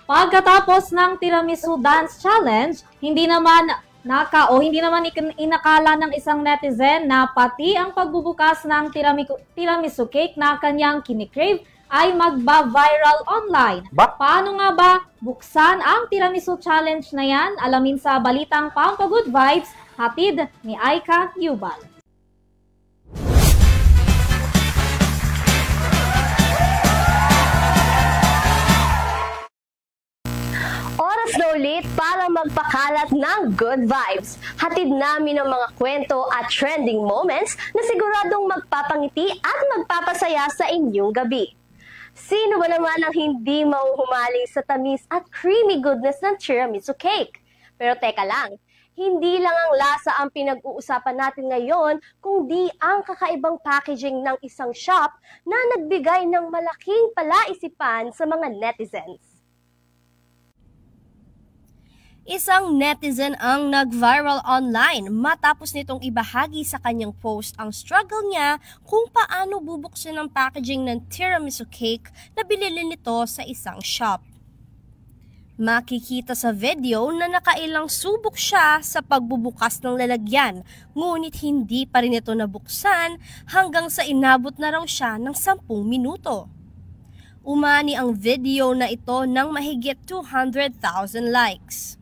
Pagkatapos ng Tiramisu Dance Challenge, hindi naman inakala ng isang netizen na pati ang pagbubukas ng tiramisu cake na kanyang kinikrave ay magba-viral online. Paano nga ba buksan ang Tiramisu Challenge na yan? Alamin sa balitang Pampagood Vibes, hatid ni Aika Yubal. Oras na ulit para magpakalat ng good vibes. Hatid namin ang mga kwento at trending moments na siguradong magpapangiti at magpapasaya sa inyong gabi. Sino ba naman ang hindi mahuhumaling sa tamis at creamy goodness ng tiramisu cake? Pero teka lang, hindi lang ang lasa ang pinag-uusapan natin ngayon, kundi ang kakaibang packaging ng isang shop na nagbigay ng malaking palaisipan sa mga netizens. Isang netizen ang nag-viral online matapos nitong ibahagi sa kanyang post ang struggle niya kung paano bubuksan ang packaging ng tiramisu cake na binili nito sa isang shop. Makikita sa video na nakailang subok siya sa pagbubukas ng lalagyan, ngunit hindi pa rin ito nabuksan hanggang sa inabot na raw siya ng 10 minuto. Umani ang video na ito ng mahigit 200,000 likes.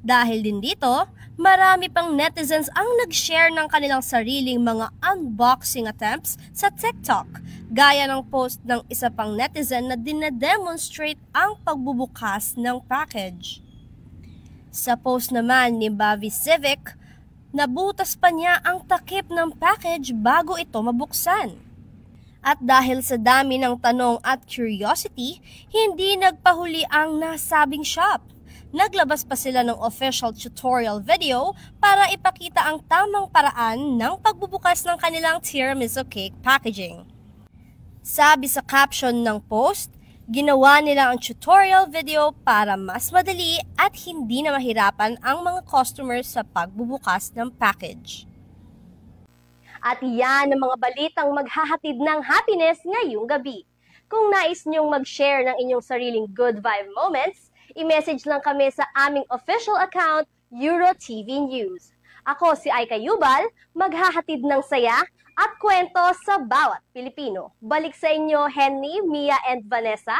Dahil din dito, marami pang netizens ang nag-share ng kanilang sariling mga unboxing attempts sa TikTok, gaya ng post ng isa pang netizen na dinademonstrate ang pagbubukas ng package. Sa post naman ni Bavi Civic, nabutas pa niya ang takip ng package bago ito mabuksan. At dahil sa dami ng tanong at curiosity, hindi nagpahuli ang nasabing shop. Naglabas pa sila ng official tutorial video para ipakita ang tamang paraan ng pagbubukas ng kanilang tiramisu cake packaging. Sabi sa caption ng post, ginawa nila ang tutorial video para mas madali at hindi na mahirapan ang mga customers sa pagbubukas ng package. At yan ang mga balitang maghahatid ng happiness ngayong gabi. Kung nais niyong mag-share ng inyong sariling good vibe moments, i-message lang kami sa aming official account, EuroTV News. Ako si Aika Yubal, maghahatid ng saya at kwento sa bawat Pilipino. Balik sa inyo, Henny, Mia, and Vanessa.